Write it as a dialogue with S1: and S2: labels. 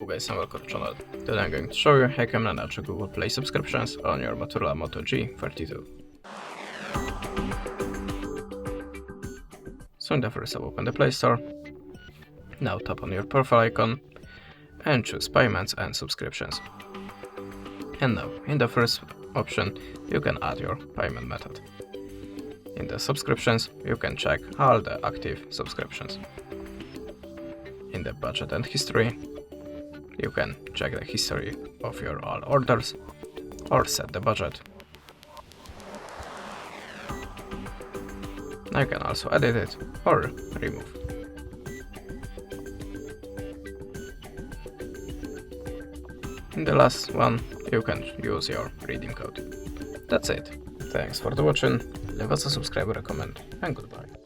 S1: Hello guys and welcome to the channel. Today I'm going to show you how you can manage Google Play subscriptions on your Motorola Moto G32. So in the first step, open the Play Store. Now tap on your profile icon and choose Payments and Subscriptions. And now, in the first option, you can add your payment method. In the subscriptions, you can check all the active subscriptions. In the budget and history, you can check the history of your all orders or set the budget. Now you can also edit it or remove. In the last one, you can use your redeem code. That's it. Thanks for watching, leave us a subscribe or a comment, and goodbye.